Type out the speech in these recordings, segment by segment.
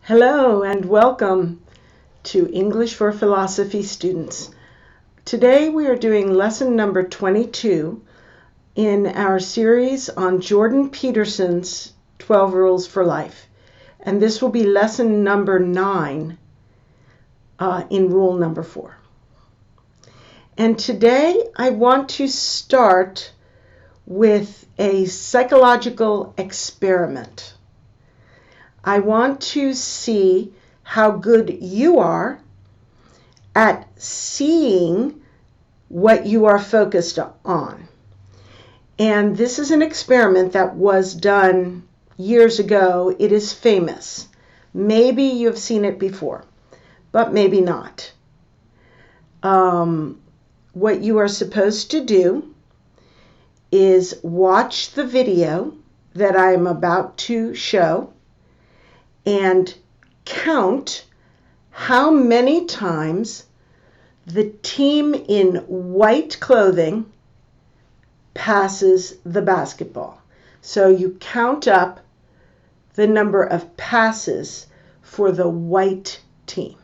Hello and welcome to English for Philosophy students. Today we are doing lesson number 22 in our series on Jordan Peterson's 12 Rules for Life. And this will be lesson number 9 in rule number 4. And today I want to start with a psychological experiment. I want to see how good you are at seeing what you are focused on. And this is an experiment that was done years ago. It is famous. Maybe you've seen it before, but maybe not. What you are supposed to do is watch the video that I am about to show and count how many times the team in white clothing passes the basketball. So you count up the number of passes for the white team.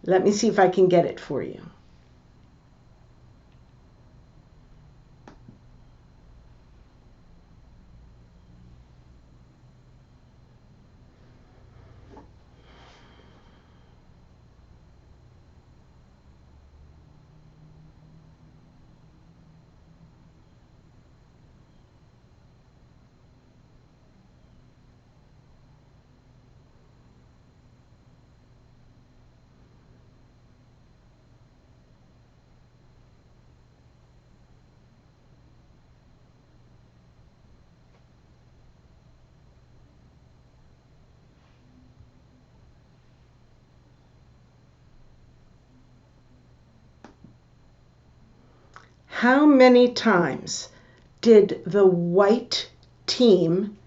Let me see if I can get it for you. How many times did the white team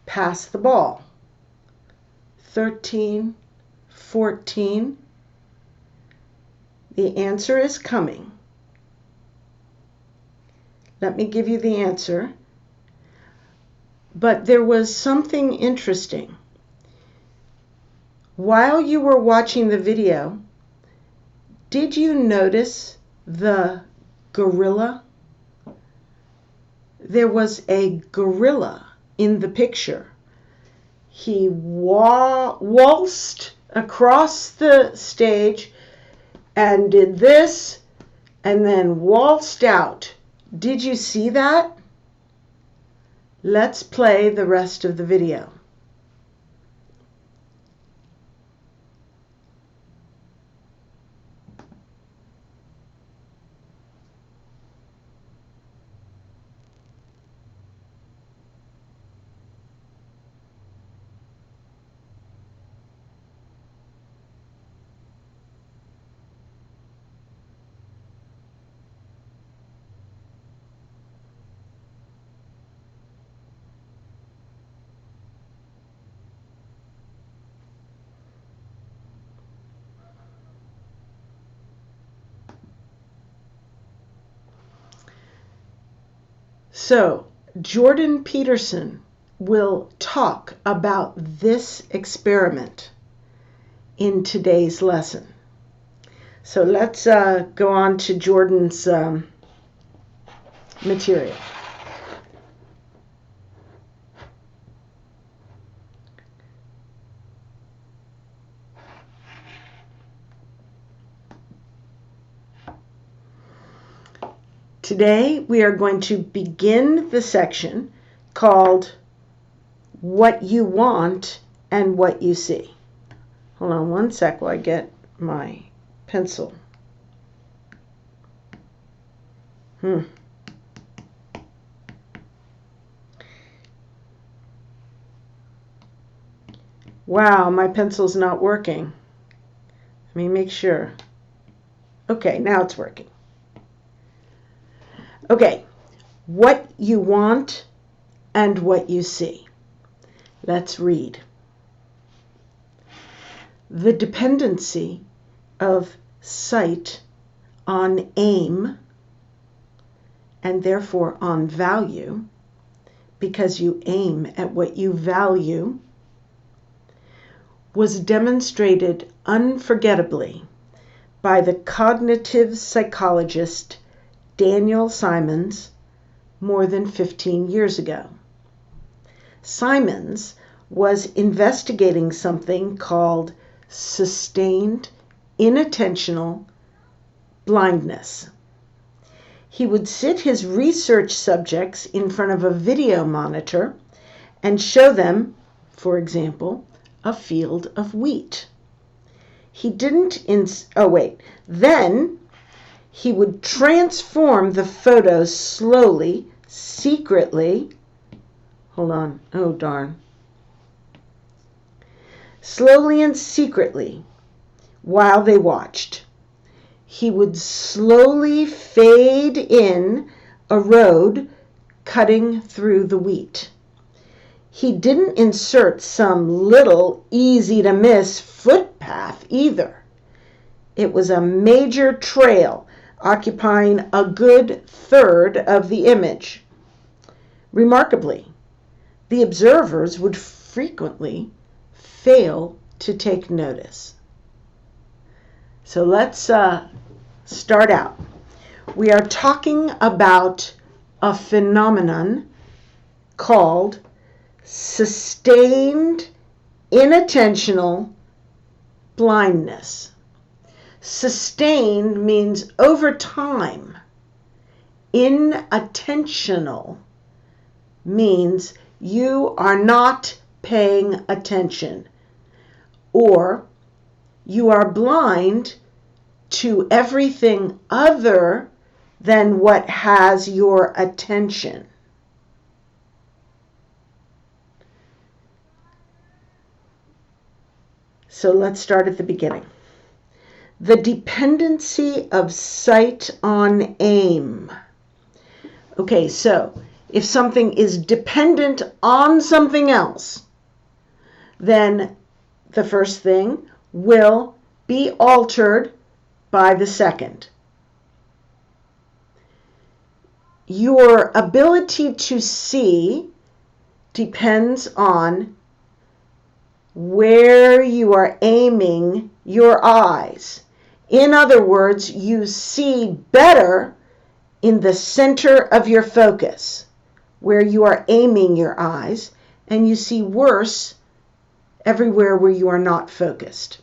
pass the ball? 13, 14. The answer is coming. Let me give you the answer. But there was something interesting. While you were watching the video, did you notice the gorilla? There was a gorilla in the picture. He waltzed across the stage and did this and then waltzed out. Did you see that? Let's play the rest of the video. So, Jordan Peterson will talk about this experiment in today's lesson. So let's go on to Jordan's material. Today we are going to begin the section called What You Want and What You See. Hold on one sec while I get my pencil. Wow, my pencil's not working. Let me make sure. Okay, now it's working. Okay, what you want and what you see. Let's read. The dependency of sight on aim and therefore on value, because you aim at what you value, was demonstrated unforgettably by the cognitive psychologist Daniel Simons more than 15 years ago. Simons was investigating something called sustained inattentional blindness. He would sit his research subjects in front of a video monitor and show them, for example, a field of wheat. Then he would transform the photos slowly, secretly. Slowly and secretly while they watched. He would slowly fade in a road cutting through the wheat. He didn't insert some little easy-to-miss footpath either. It was a major trail occupying a good third of the image. Remarkably, the observers would frequently fail to take notice. So let's start out. We are talking about a phenomenon called sustained inattentional blindness. Sustained means over time. Inattentional means you are not paying attention, or you are blind to everything other than what has your attention. So let's start at the beginning. The dependency of sight on aim. Okay, so if something is dependent on something else, then the first thing will be altered by the second. Your ability to see depends on where you are aiming your eyes. In other words, you see better in the center of your focus, where you are aiming your eyes, and you see worse everywhere where you are not focused.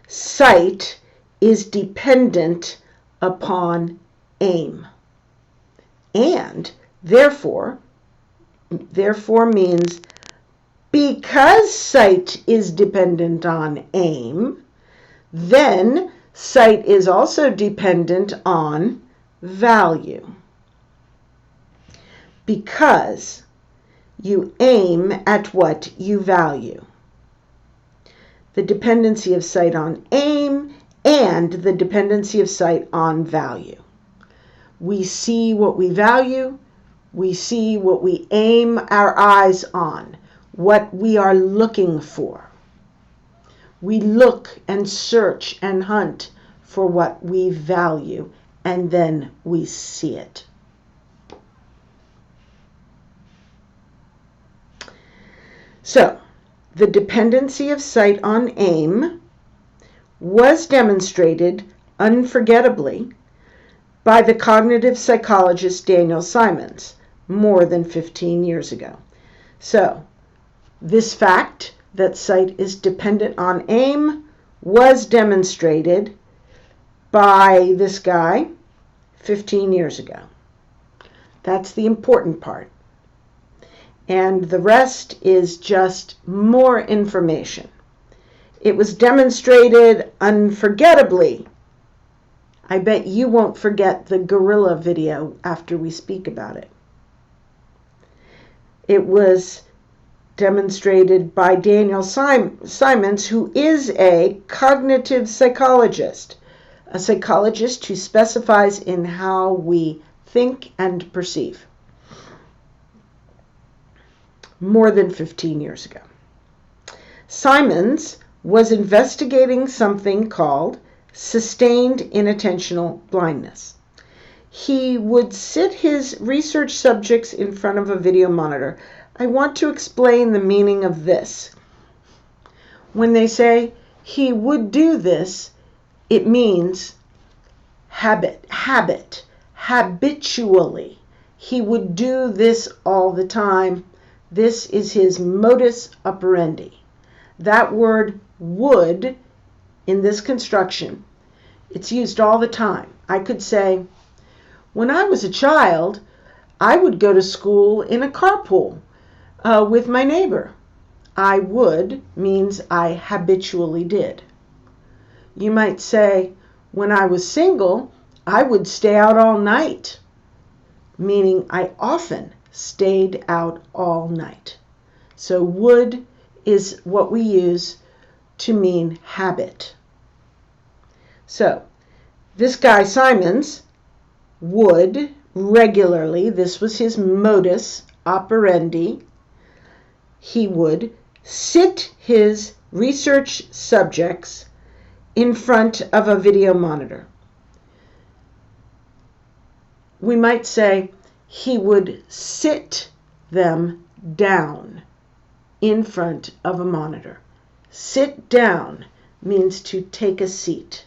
Sight is dependent upon aim, and therefore means because sight is dependent on aim, then sight is also dependent on value. Because you aim at what you value. The dependency of sight on aim and the dependency of sight on value. We see what we value. We see what we aim our eyes on, what we are looking for. We look and search and hunt for what we value, and then we see it. So, the dependency of sight on aim was demonstrated unforgettably by the cognitive psychologist Daniel Simons more than 15 years ago. So, this fact that sight is dependent on aim was demonstrated by this guy 15 years ago. That's the important part. And the rest is just more information. It was demonstrated unforgettably. I bet you won't forget the gorilla video after we speak about it. It was demonstrated by Daniel Simons, who is a cognitive psychologist, a psychologist who specifies in how we think and perceive. More than 15 years ago. Simons was investigating something called sustained inattentional blindness. He would sit his research subjects in front of a video monitor. I want to explain the meaning of this. when they say he would do this, it means habitually. He would do this all the time. This is his modus operandi. That word would, in this construction, it's used all the time. I could say, when I was a child, I would go to school in a carpool with my neighbor. I would means I habitually did. You might say, when I was single, I would stay out all night, meaning I often stayed out all night. So would is what we use to mean habit. So this guy Simons would regularly, this was his modus operandi, he would sit his research subjects in front of a video monitor. We might say he would sit them down in front of a monitor. Sit down means to take a seat.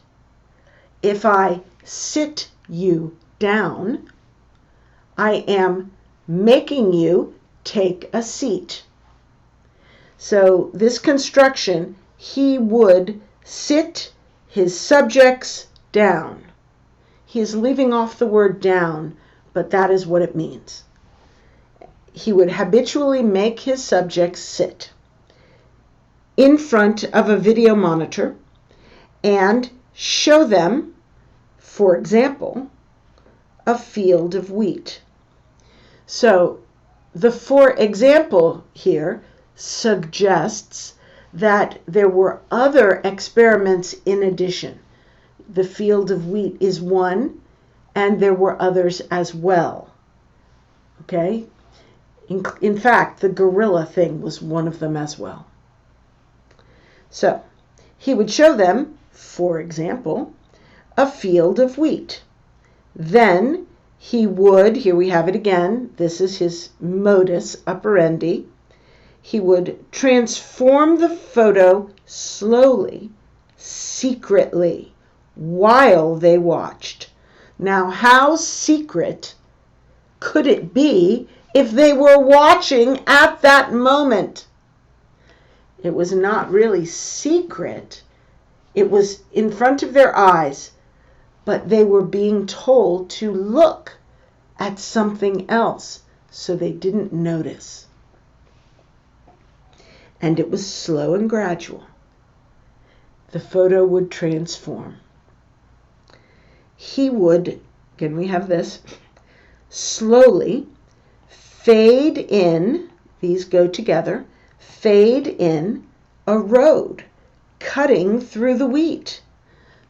If I sit you down, I am making you take a seat. So this construction, he would sit his subjects down. He is leaving off the word down, but that is what it means. He would habitually make his subjects sit in front of a video monitor and show them, for example, a field of wheat. So the for example here suggests that there were other experiments in addition. The field of wheat is one, and there were others as well. Okay? In fact, the gorilla thing was one of them as well. So, he would show them, for example, a field of wheat. Then he would, here we have it again, this is his modus operandi, he would transform the photo slowly, secretly, while they watched. Now, how secret could it be if they were watching at that moment? It was not really secret. It was in front of their eyes, but they were being told to look at something else, so they didn't notice. And it was slow and gradual. The photo would transform. He would, again we have this, slowly fade in, these go together, fade in a road cutting through the wheat.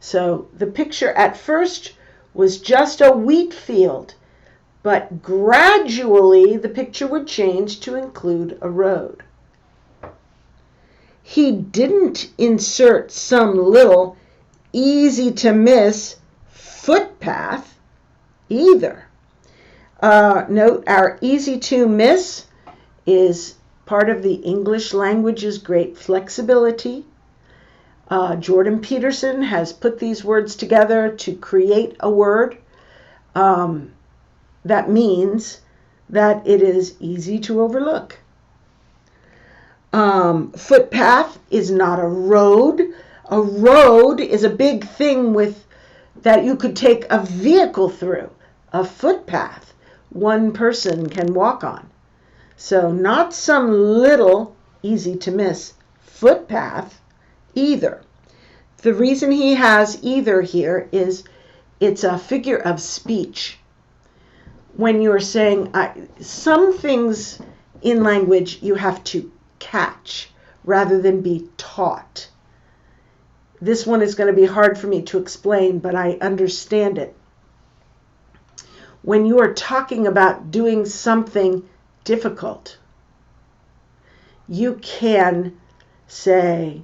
So the picture at first was just a wheat field, but gradually the picture would change to include a road. He didn't insert some little easy-to-miss footpath either. Note, our easy-to-miss is part of the English language's great flexibility. Jordan Peterson has put these words together to create a word that means that it is easy to overlook. Footpath is not a road. A road is a big thing that you could take a vehicle through. A footpath, one person can walk on. So not some little easy to miss footpath either. The reason he has either here is it's a figure of speech. When you're saying some things in language you have to catch rather than be taught. This one is going to be hard for me to explain, but I understand it. When you are talking about doing something difficult, you can say,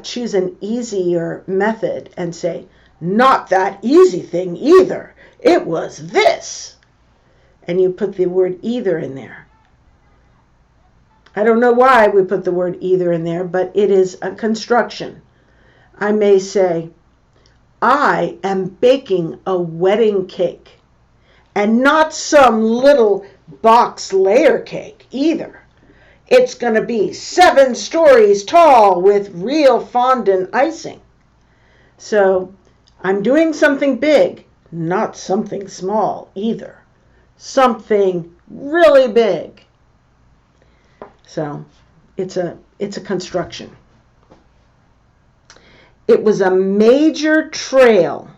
choose an easier method and say, not that easy thing either. It was this. And you put the word either in there. I don't know why we put the word either in there, but it is a construction. I may say, I am baking a wedding cake, and not some little box layer cake either. It's going to be 7 stories tall with real fondant icing. So I'm doing something big, not something small either. Something really big. So it's a construction. It was a major trail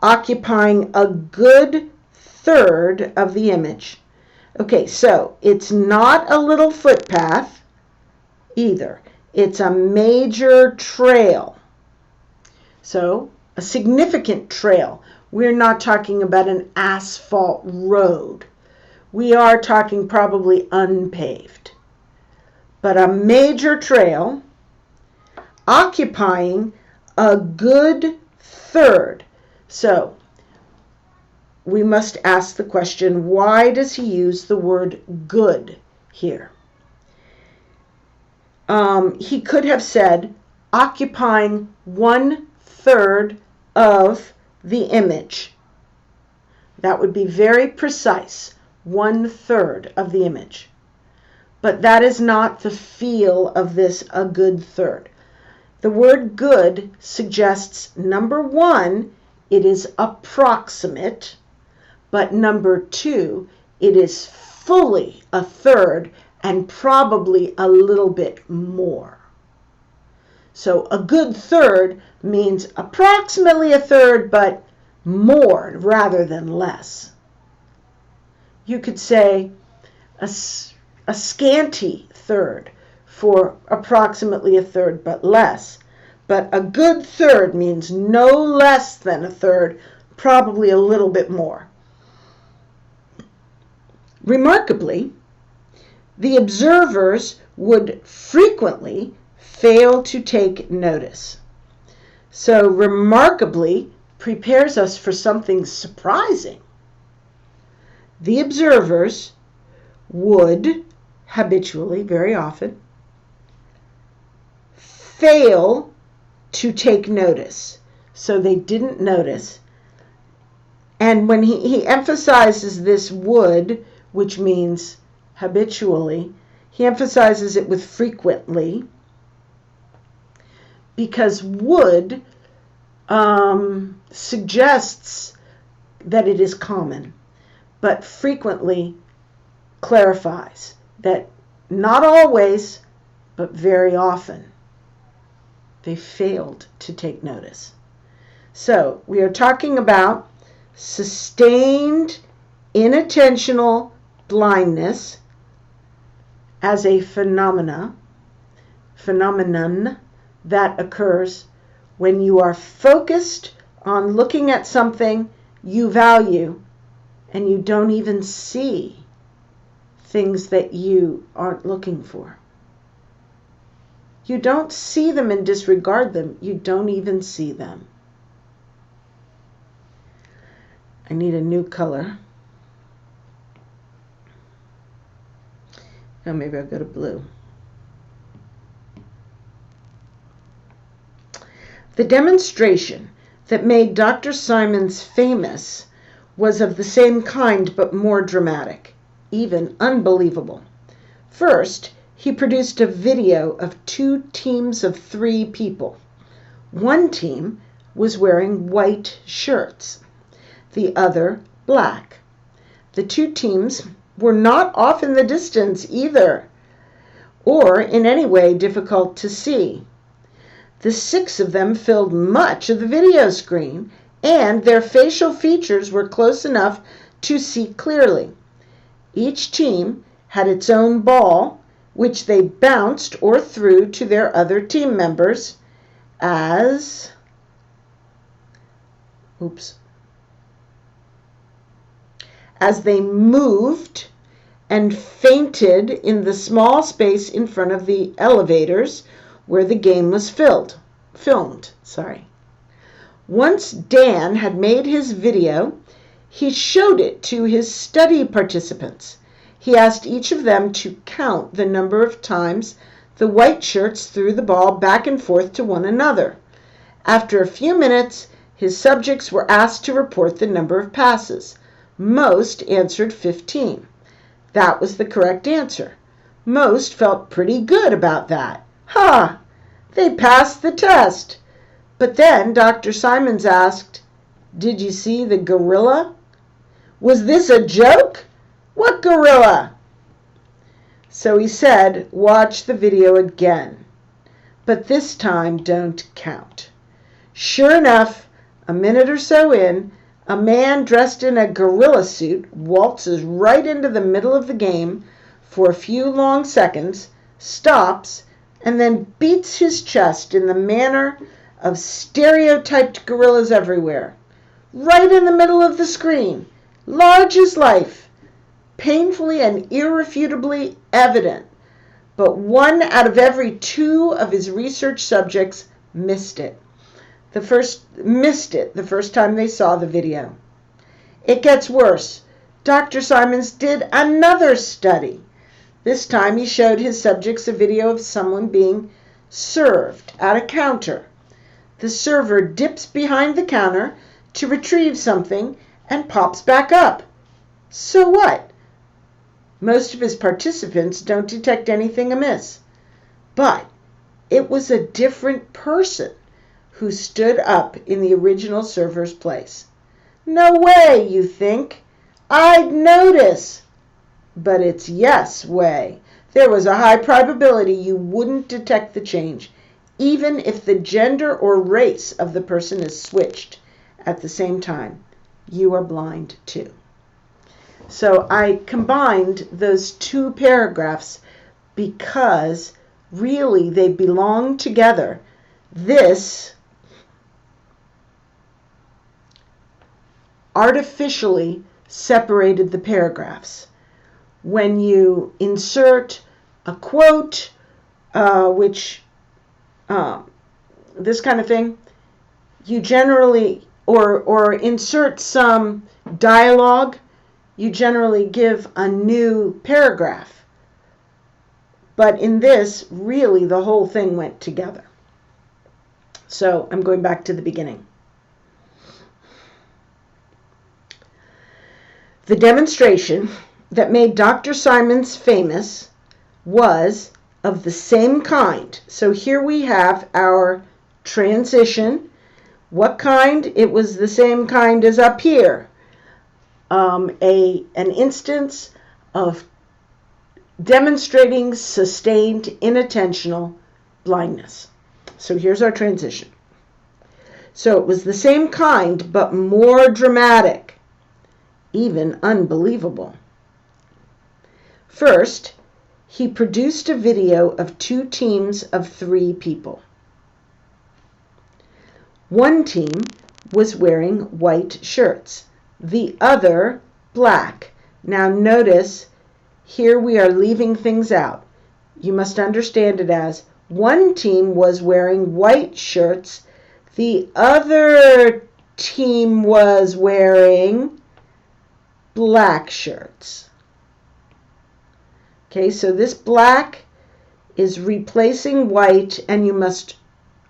occupying a good third of the image. Okay, so it's not a little footpath either. It's a major trail. So a significant trail. We're not talking about an asphalt road. We are talking probably unpaved. But a major trail occupying a good third. So we must ask the question, why does he use the word good here? He could have said occupying 1/3 of the image. That would be very precise, 1/3 of the image. But that is not the feel of this a good third. The word good suggests, number one, it is approximate, but number two, it is fully a third and probably a little bit more. So a good third means approximately a third, but more rather than less. You could say a scanty third for approximately a third, but less. But a good third means no less than a third, probably a little bit more. Remarkably, the observers would frequently fail to take notice. So remarkably prepares us for something surprising. The observers would habitually, very often, fail to take notice. So they didn't notice. And when he emphasizes this would, which means habitually, he emphasizes it with frequently, because would suggests that it is common, but frequently clarifies that not always, but very often, they failed to take notice. So we are talking about sustained inattentional blindness as a phenomenon that occurs when you are focused on looking at something you value and you don't even see things that you aren't looking for. You don't see them and disregard them. You don't even see them. I need a new color. Oh, maybe I'll go to blue. The demonstration that made Dr. Simons famous was of the same kind but more dramatic, even unbelievable. First, he produced a video of 2 teams of 3 people. One team was wearing white shirts, the other black. The 2 teams were not off in the distance either, or in any way difficult to see. The 6 of them filled much of the video screen, and their facial features were close enough to see clearly. Each team had its own ball, which they bounced or threw to their other team members as they moved and fainted in the small space in front of the elevators where the game was filmed. Once Dan had made his video, he showed it to his study participants. He asked each of them to count the number of times the white shirts threw the ball back and forth to one another. After a few minutes, his subjects were asked to report the number of passes. Most answered 15. That was the correct answer. Most felt pretty good about that. Ha! They passed the test. But then Dr. Simons asked, "Did you see the gorilla? Was this a joke? What gorilla?" So he said, "Watch the video again. But this time don't count." Sure enough, a minute or so in, a man dressed in a gorilla suit waltzes right into the middle of the game for a few long seconds, stops, and then beats his chest in the manner of stereotyped gorillas everywhere. Right in the middle of the screen, large as life, painfully and irrefutably evident. But 1 out of every 2 of his research subjects missed it the first time they saw the video. It gets worse. Dr. Simons did another study. This time he showed his subjects a video of someone being served at a counter. The server dips behind the counter to retrieve something and pops back up. So what? Most of his participants don't detect anything amiss. But it was a different person who stood up in the original server's place. No way, you think. I'd notice. But it's yes way. There was a high probability you wouldn't detect the change, even if the gender or race of the person is switched at the same time. You are blind too. So I combined those 2 paragraphs because really they belong together. This artificially separated the paragraphs. When you insert a quote, this kind of thing, you generally, or insert some dialogue, you generally give a new paragraph. But in this, really the whole thing went together. So I'm going back to the beginning. The demonstration that made Dr. Simons famous was of the same kind. So here we have our transition. What kind? It was the same kind as up here. An instance of demonstrating sustained inattentional blindness. So here's our transition. So it was the same kind, but more dramatic, even unbelievable. First, he produced a video of 2 teams of 3 people. One team was wearing white shirts, the other black. Now notice, here we are leaving things out. You must understand it as one team was wearing white shirts, the other team was wearing black shirts. Okay, so this black is replacing white, and you must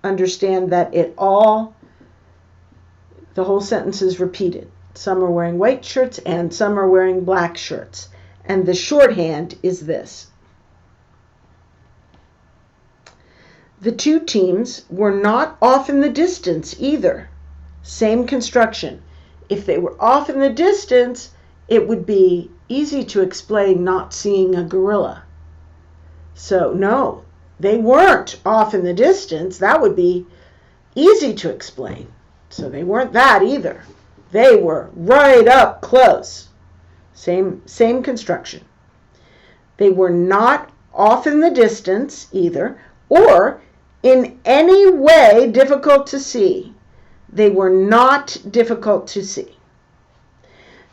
understand that the whole sentence is repeated. Some are wearing white shirts and some are wearing black shirts. And the shorthand is this. The 2 teams were not off in the distance either. Same construction. If they were off in the distance, it would be easy to explain not seeing a gorilla. So no, they weren't off in the distance. That would be easy to explain. So they weren't that either. They were right up close. Same construction. They were not off in the distance either, or in any way difficult to see. They were not difficult to see.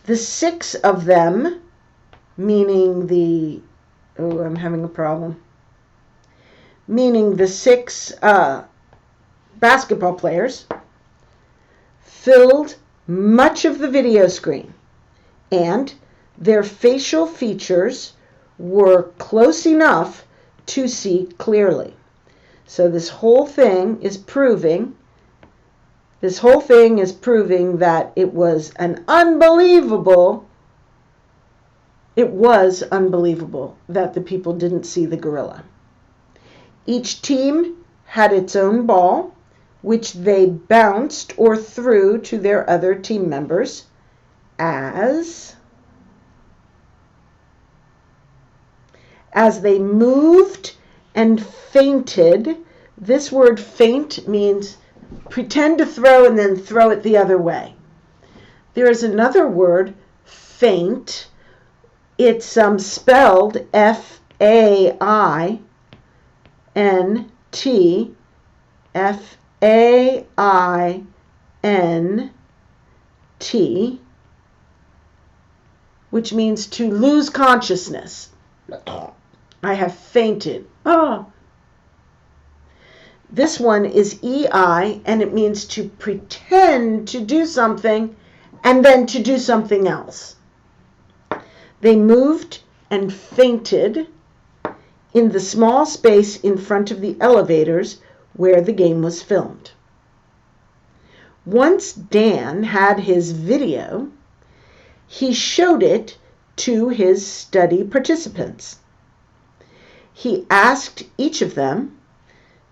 The 6 of them, meaning the 6 basketball players, filled much of the video screen, and Their facial features were close enough to see clearly. So this whole thing is proving that it was unbelievable that the people didn't see the gorilla. Each team had its own ball, which they bounced or threw to their other team members as they moved and feinted. This word feint means pretend to throw and then throw it the other way. There is another word, feint. It's spelled F-A-I-N-T, F-A-I-N-T, which means to lose consciousness. I have fainted. Oh. This one is E-I, and it means to pretend to do something and then to do something else. They moved and fainted in the small space in front of the elevators where the game was filmed. Once Dan had his video, he showed it to his study participants. He asked each of them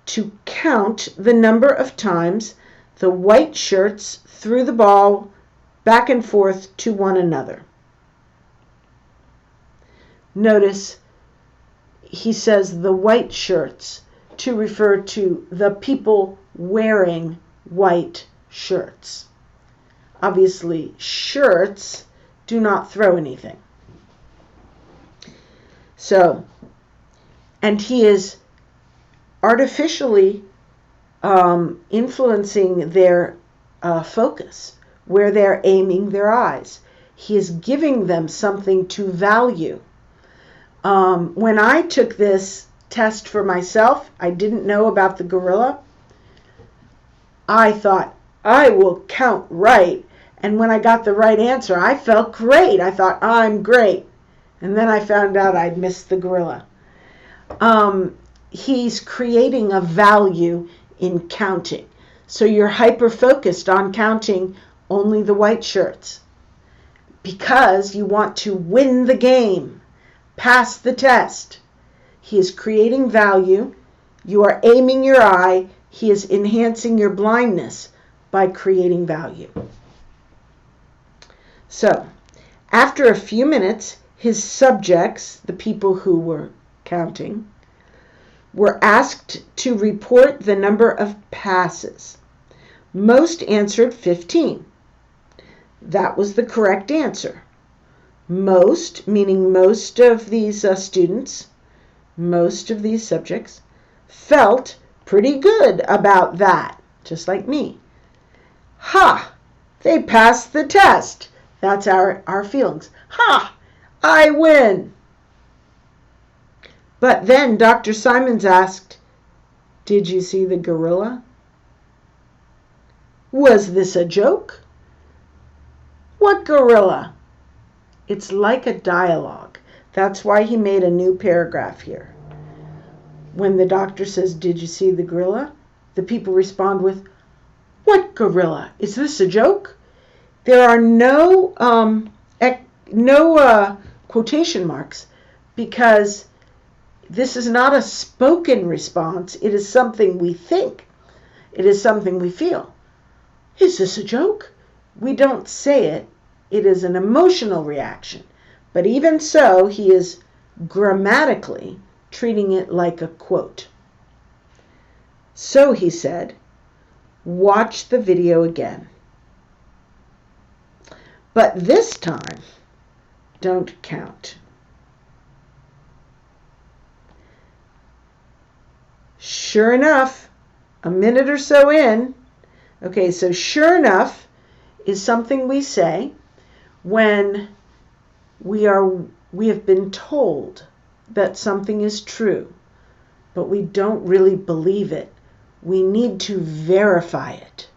to count the number of times the white shirts threw the ball back and forth to one another. Notice he says the white shirts to refer to the people wearing white shirts. Obviously, shirts do not throw anything. So, and he is artificially influencing their focus, where they're aiming their eyes. He is giving them something to value. When I took this test for myself, I didn't know about the gorilla. I thought, I will count right. And when I got the right answer, I felt great. I thought, I'm great. And then I found out I'd missed the gorilla. He's creating a value in counting. So you're hyper-focused on counting only the white shirts because you want to win the game, pass the test. He is creating value. You are aiming your eye. He is enhancing your blindness by creating value. So, after a few minutes, his subjects, the people who were counting, were asked to report the number of passes. Most answered 15. That was the correct answer. Most, meaning most of these students, most of these subjects, felt pretty good about that, just like me. Ha! They passed the test. That's our feelings. Ha! I win. But then Dr. Simons asked, did you see the gorilla? Was this a joke? What gorilla? It's like a dialogue. That's why he made a new paragraph here. When the doctor says, did you see the gorilla? The people respond with, what gorilla? Is this a joke? There are no quotation marks because this is not a spoken response. It is something we think. It is something we feel. Is this a joke? We don't say it. It is an emotional reaction. But even so, he is grammatically treating it like a quote. So he said, watch the video again. But this time, don't count. Sure enough, a minute or so in, okay, so sure enough is something we say when we have been told that something is true, but we don't really believe it. We need to verify it.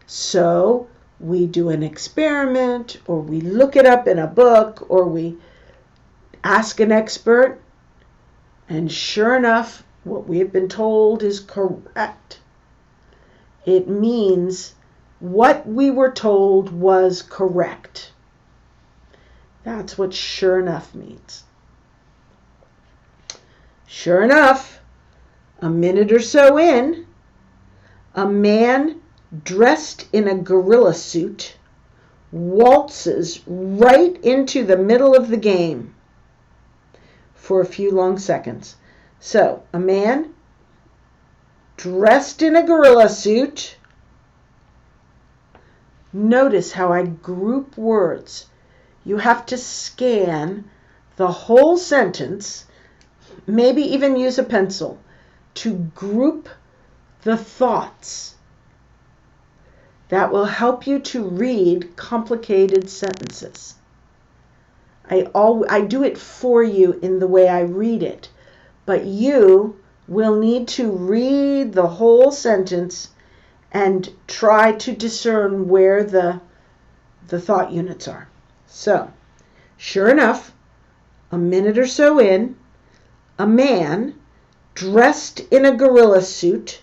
So we do an experiment, or we look it up in a book, or we ask an expert, and sure enough, what we have been told is correct. It means what we were told was correct. That's what sure enough means. Sure enough, a minute or so in, a man dressed in a gorilla suit waltzes right into the middle of the game for a few long seconds. So, a man dressed in a gorilla suit. Notice how I group words. You have to scan the whole sentence, maybe even use a pencil, to group the thoughts. That will help you to read complicated sentences. I do it for you in the way I read it, but you will need to read the whole sentence and try to discern where the thought units are. So, sure enough, a minute or so in, a man dressed in a gorilla suit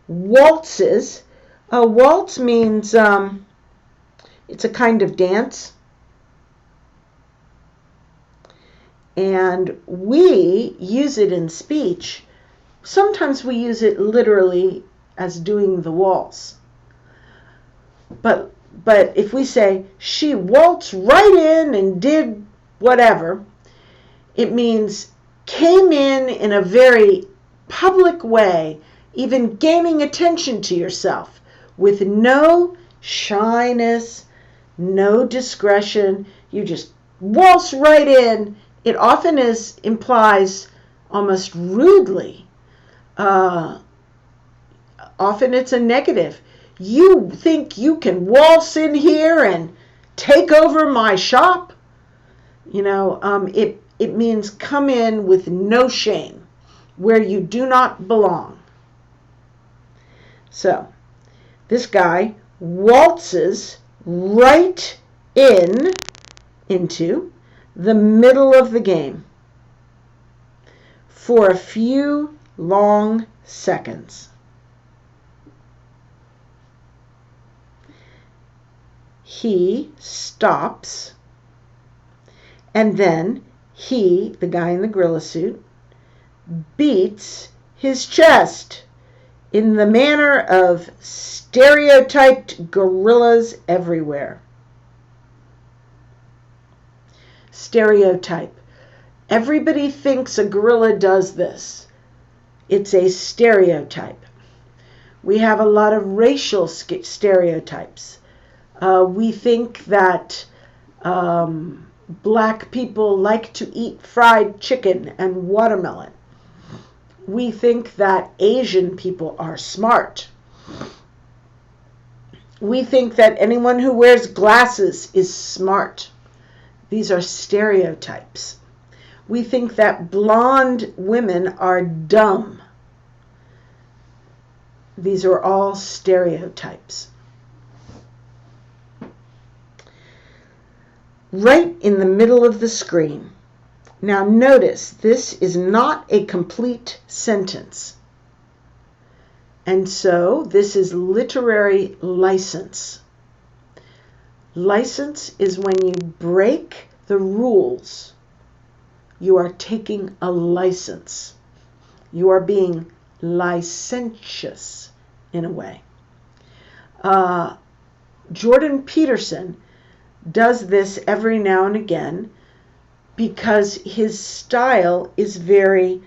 waltzes. A waltz means it's a kind of dance. And we use it in speech. Sometimes we use it literally as doing the waltz. But if we say, she waltzed right in and did whatever, it means came in a very public way, even gaining attention to yourself, with no shyness, no discretion. You just waltz right in. It often implies almost rudely. Often it's a negative. You think you can waltz in here and take over my shop? It means come in with no shame, where you do not belong. So, this guy waltzes right into the middle of the game for a few long seconds. He stops, and then he, the guy in the gorilla suit, beats his chest in the manner of stereotyped gorillas everywhere. Stereotype. Everybody thinks a gorilla does this. It's a stereotype. We have a lot of racial stereotypes. We think that black people like to eat fried chicken and watermelon. We think that Asian people are smart. We think that anyone who wears glasses is smart. These are stereotypes. We think that blonde women are dumb. These are all stereotypes. Right in the middle of the screen. Now notice, this is not a complete sentence. And so this is literary license. License is when you break the rules. You are taking a license. You are being licentious in a way. Jordan Peterson does this every now and again because his style is very,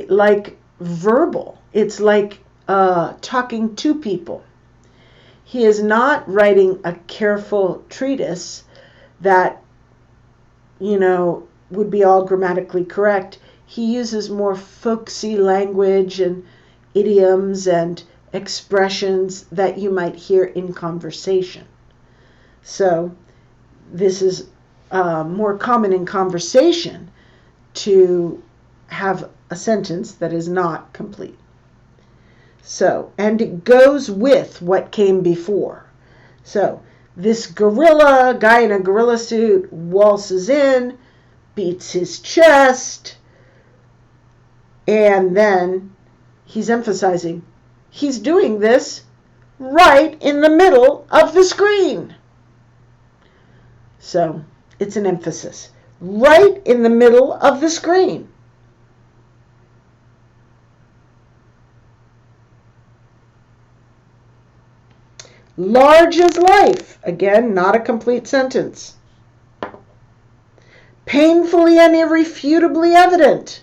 like verbal. It's like talking to people. He is not writing a careful treatise that, would be all grammatically correct. He uses more folksy language and idioms and expressions that you might hear in conversation. So this is more common in conversation to have a sentence that is not complete. So, and it goes with what came before. So, this gorilla, guy in a gorilla suit, waltzes in, beats his chest, and then he's emphasizing he's doing this right in the middle of the screen. So, it's an emphasis. Right in the middle of the screen. Large as life. Again, not a complete sentence. Painfully and irrefutably evident.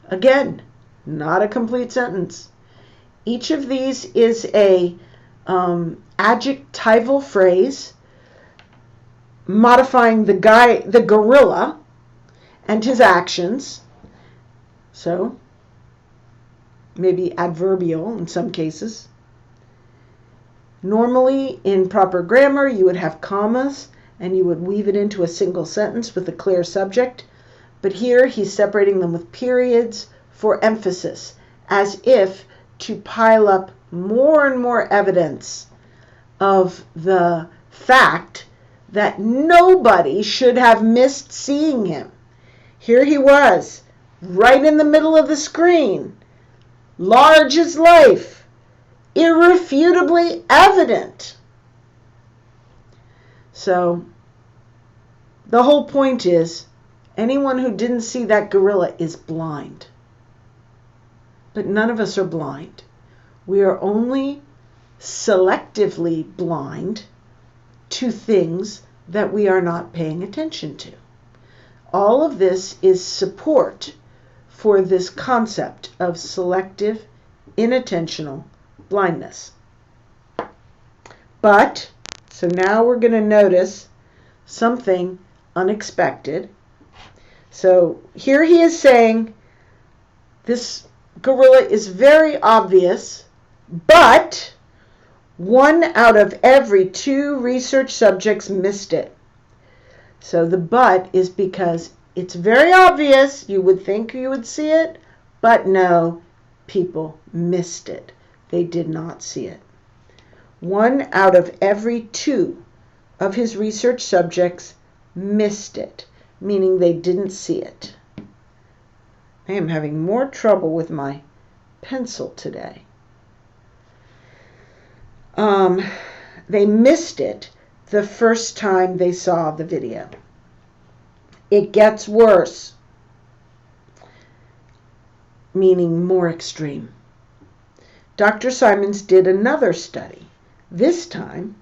Again, not a complete sentence. Each of these is a adjectival phrase modifying the gorilla, and his actions. So, maybe adverbial in some cases. Normally, in proper grammar, you would have commas, and you would weave it into a single sentence with a clear subject. But here, he's separating them with periods for emphasis, as if to pile up more and more evidence of the fact that nobody should have missed seeing him. Here he was, right in the middle of the screen, large as life, irrefutably evident. So, the whole point is, anyone who didn't see that gorilla is blind. But none of us are blind. We are only selectively blind to things that we are not paying attention to. All of this is support for this concept of selective, inattentional blindness. But, so now we're going to notice something unexpected. So here he is saying this gorilla is very obvious, but 1 out of every 2 research subjects missed it. So the but is because it's very obvious, you would think you would see it, but no, people missed it. They did not see it. 1 out of every 2 of his research subjects missed it, meaning they didn't see it. I am having more trouble with my pencil today. They missed it the first time they saw the video. It gets worse, meaning more extreme. Dr. Simons did another study. This time,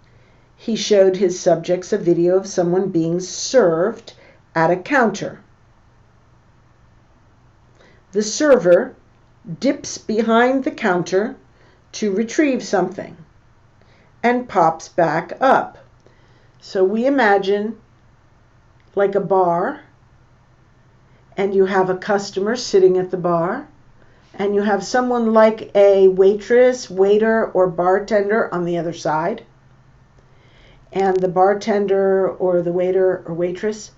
he showed his subjects a video of someone being served at a counter. The server dips behind the counter to retrieve something and pops back up. So we imagine like a bar, and you have a customer sitting at the bar, and you have someone like a waitress, waiter, or bartender on the other side. And the bartender or the waiter or waitress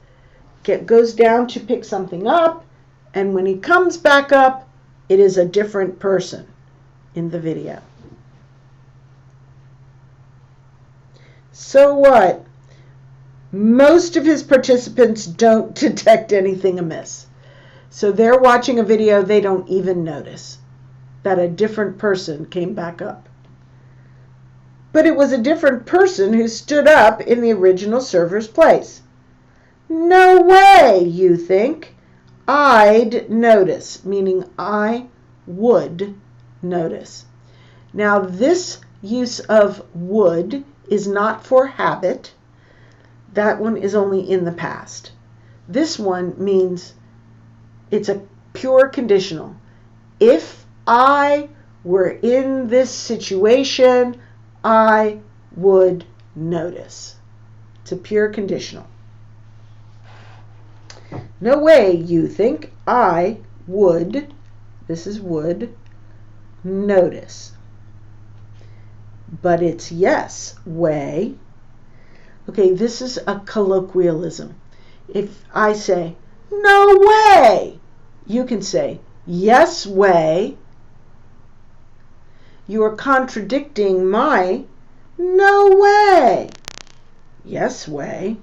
goes down to pick something up, and when he comes back up, it is a different person in the video. So what? Most of his participants don't detect anything amiss. So they're watching a video, they don't even notice that a different person came back up. But it was a different person who stood up in the original server's place. No way, you think. I'd notice, meaning I would notice. Now this use of would is not for habit. That one is only in the past. This one means it's a pure conditional. If I were in this situation, I would notice. It's a pure conditional. No way, you think. I would, this is would, notice. But it's yes way. Okay, this is a colloquialism. If I say, no way, you can say, yes way. You are contradicting my no way, yes way.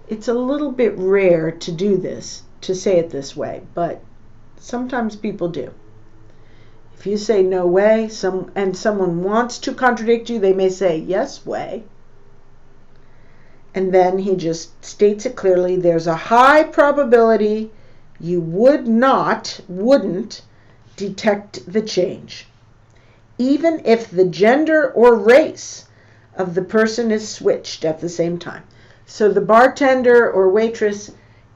It's a little bit rare to do this, to say it this way, but sometimes people do. If you say no way, and someone wants to contradict you, they may say yes way. And then he just states it clearly. There's a high probability you wouldn't detect the change, even if the gender or race of the person is switched at the same time. So the bartender or waitress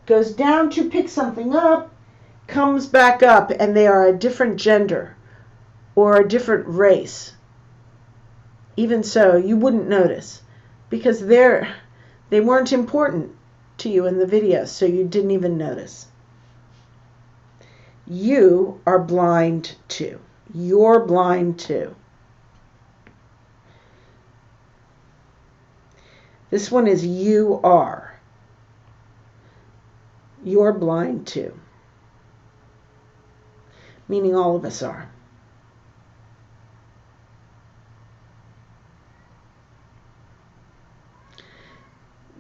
goes down to pick something up, comes back up, and they are a different gender or a different race. Even so, you wouldn't notice because they weren't important to you in the video, so you didn't even notice. You are blind too. You're blind too. This one is you are. You're blind too. Meaning all of us are.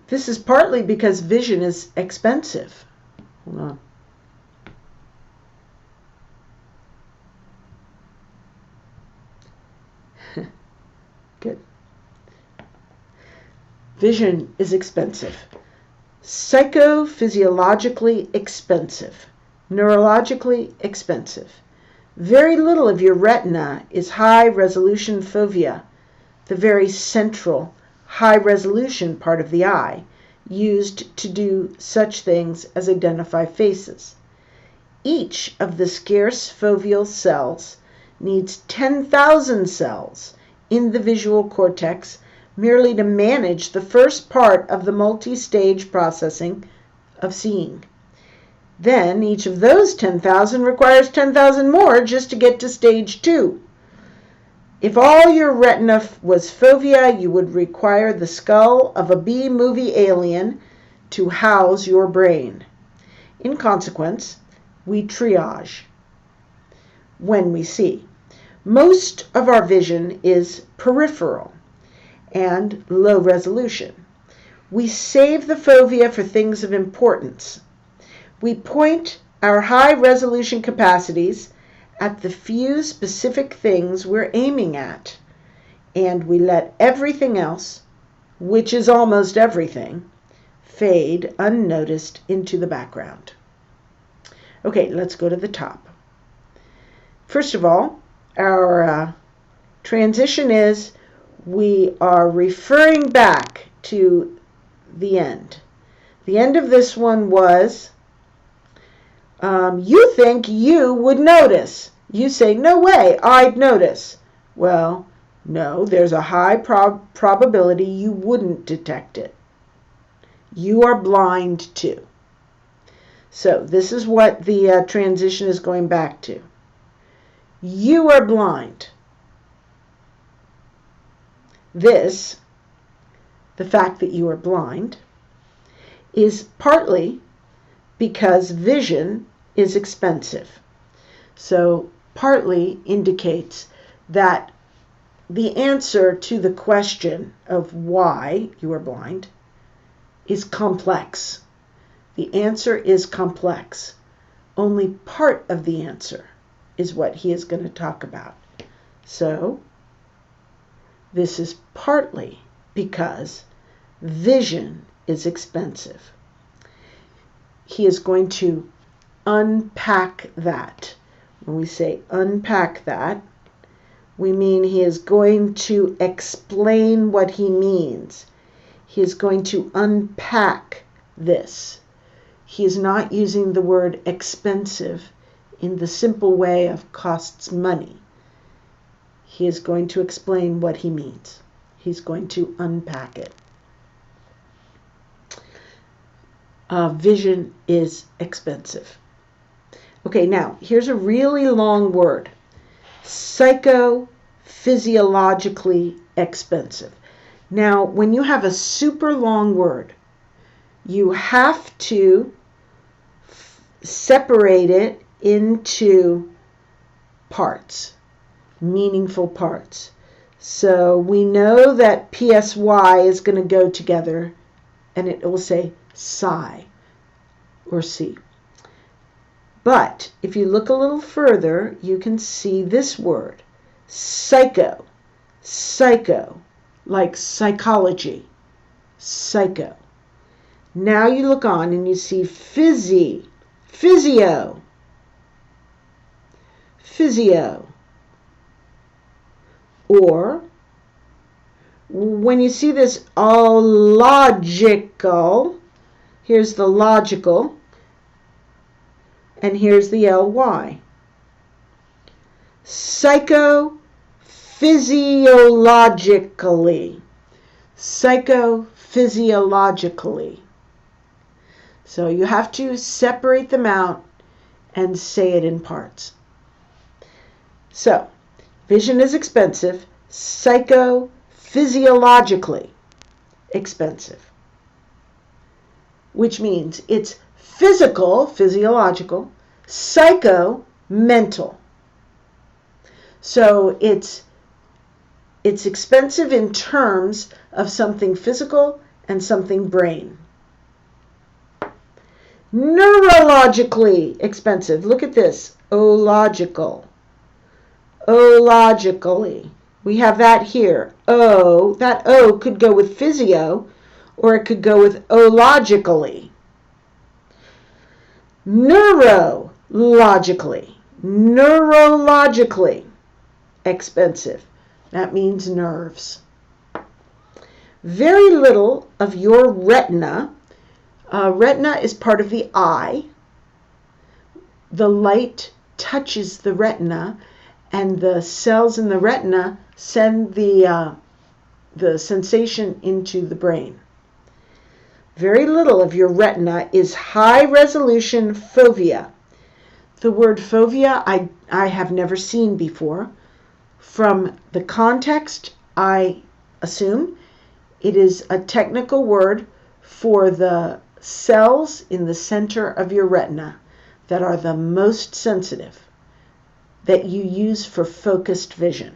This is partly because vision is expensive. Hold on. Good. Vision is expensive. Psychophysiologically expensive. Neurologically expensive. Very little of your retina is high-resolution fovea, the very central high-resolution part of the eye, used to do such things as identify faces. Each of the scarce foveal cells needs 10,000 cells in the visual cortex merely to manage the first part of the multi-stage processing of seeing. Then each of those 10,000 requires 10,000 more just to get to stage 2. If all your retina was fovea, you would require the skull of a B-movie alien to house your brain. In consequence, we triage when we see. Most of our vision is peripheral and low resolution. We save the fovea for things of importance. We point our high resolution capacities at the few specific things we're aiming at, and we let everything else, which is almost everything, fade unnoticed into the background. Okay, let's go to the top. First of all, our transition is we are referring back to the end. The end of this one was, you think you would notice. You say, no way, I'd notice. Well, no, there's a high probability you wouldn't detect it. You are blind too. So this is what the transition is going back to. You are blind. This, the fact that you are blind, is partly because vision is expensive. So partly indicates that the answer to the question of why you are blind is complex. The answer is complex. Only part of the answer is what he is going to talk about. So this is partly because vision is expensive. He is going to unpack that. When we say unpack that, we mean he is going to explain what he means. He is going to unpack this. He is not using the word expensive in the simple way of costs money. He is going to explain what he means. He's going to unpack it. Vision is expensive. Okay, now here's a really long word. Psychophysiologically expensive. Now, when you have a super long word, you have to separate it into parts. meaningful parts. So we know that PSY is going to go together, and it will say psi or C. But if you look a little further, you can see this word, psycho. Psycho, like psychology. Psycho. Now you look on and you see physio. Physio. Or when you see this all logical, here's the logical, and here's the ly. Psychophysiologically. Psychophysiologically. So you have to separate them out and say it in parts. So, vision is expensive, psychophysiologically expensive, which means it's physical, physiological, psycho, mental. So it's expensive in terms of something physical and something brain. Neurologically expensive. Look at this. Ological. Ologically. We have that here. O. That O could go with physio, or it could go with ologically. Neurologically. Neurologically expensive. That means nerves. Very little of your retina. Retina is part of the eye. The light touches the retina, and the cells in the retina send the sensation into the brain. Very little of your retina is high-resolution fovea. The word fovea I have never seen before. From the context, I assume it is a technical word for the cells in the center of your retina that are the most sensitive, that you use for focused vision.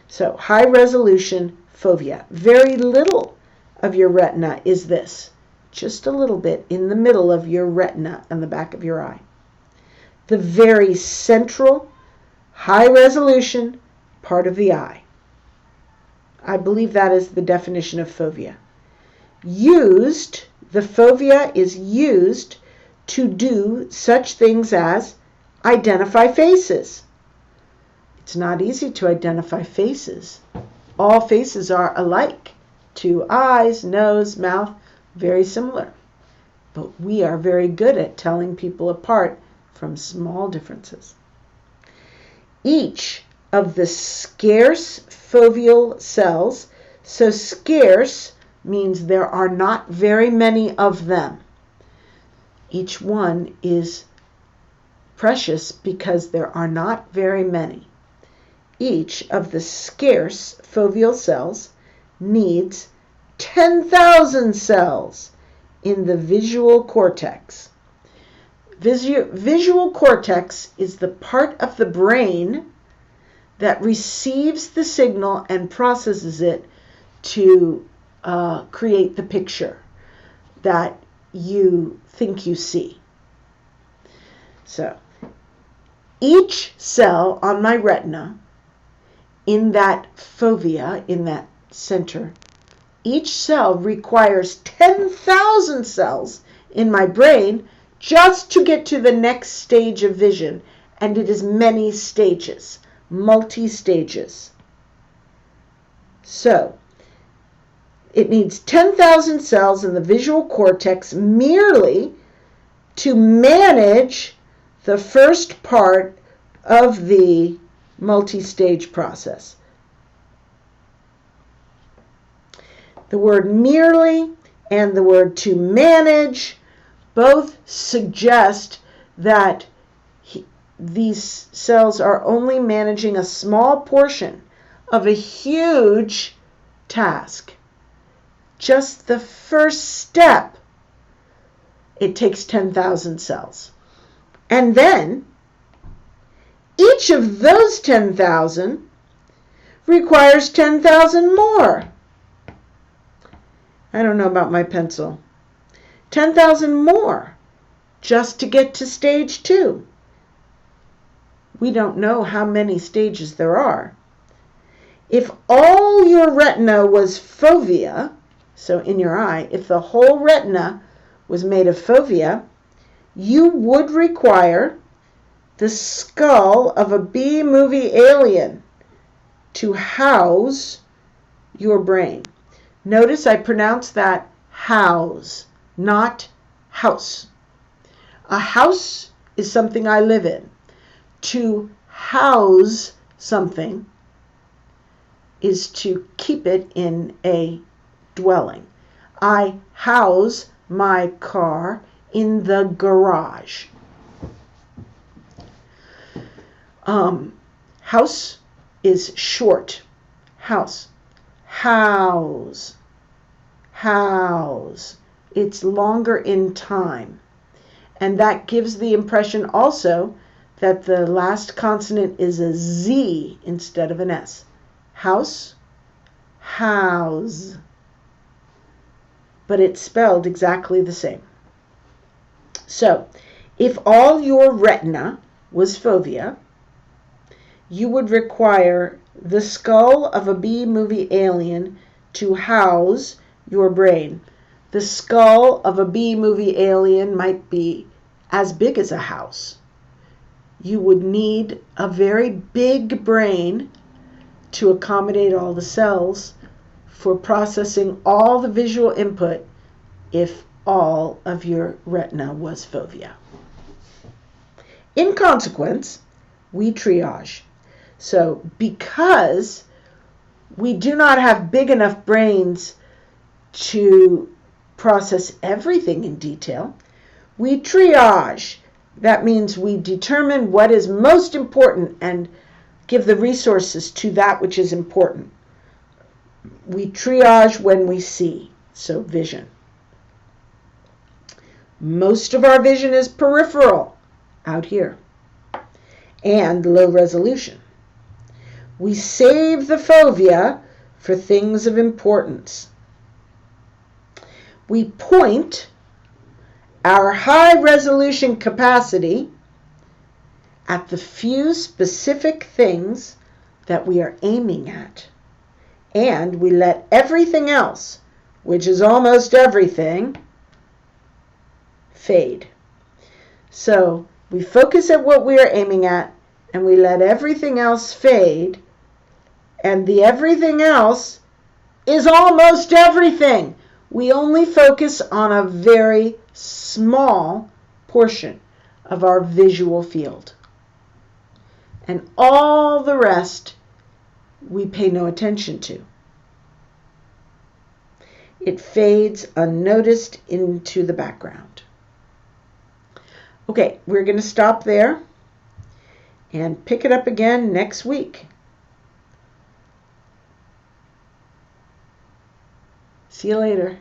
So, high resolution fovea. Very little of your retina is this. Just a little bit in the middle of your retina and the back of your eye. The very central, high resolution part of the eye. I believe that is the definition of fovea. The fovea is used to do such things as identify faces. It's not easy to identify faces. All faces are alike. 2 eyes, nose, mouth, very similar. But we are very good at telling people apart from small differences. Each of the scarce foveal cells, so scarce means there are not very many of them. Each one is precious because there are not very many. Each of the scarce foveal cells needs 10,000 cells in the visual cortex. Visual cortex is the part of the brain that receives the signal and processes it to create the picture that you think you see. So, each cell on my retina, in that fovea, in that center, each cell requires 10,000 cells in my brain just to get to the next stage of vision. And it is many stages, multi-stages. So, it needs 10,000 cells in the visual cortex merely to manage the first part of the multi-stage process. The word merely and the word to manage both suggest that these cells are only managing a small portion of a huge task. Just the first step, it takes 10,000 cells. And then each of those 10,000 requires 10,000 more. I don't know about my pencil. 10,000 more just to get to stage 2. We don't know how many stages there are. If all your retina was fovea, so in your eye, if the whole retina was made of fovea, you would require the skull of a B-movie alien to house your brain. Notice I pronounce that house, not house. A house is something I live in. To house something is to keep it in a dwelling. I house my car in the garage. House is short. House. House. House. It's longer in time. And that gives the impression also that the last consonant is a Z instead of an S. House. House. But it's spelled exactly the same. So, if all your retina was fovea, you would require the skull of a B-movie alien to house your brain. The skull of a B-movie alien might be as big as a house. You would need a very big brain to accommodate all the cells for processing all the visual input if all of your retina was fovea. In consequence, we triage. So because we do not have big enough brains to process everything in detail, we triage. That means we determine what is most important and give the resources to that which is important. We triage when we see, so vision. Most of our vision is peripheral, out here, and low resolution. We save the fovea for things of importance. We point our high resolution capacity at the few specific things that we are aiming at, and we let everything else, which is almost everything, fade. So we focus at what we are aiming at, and we let everything else fade, and the everything else is almost everything. We only focus on a very small portion of our visual field. And all the rest we pay no attention to. It fades unnoticed into the background. Okay, we're going to stop there and pick it up again next week. See you later.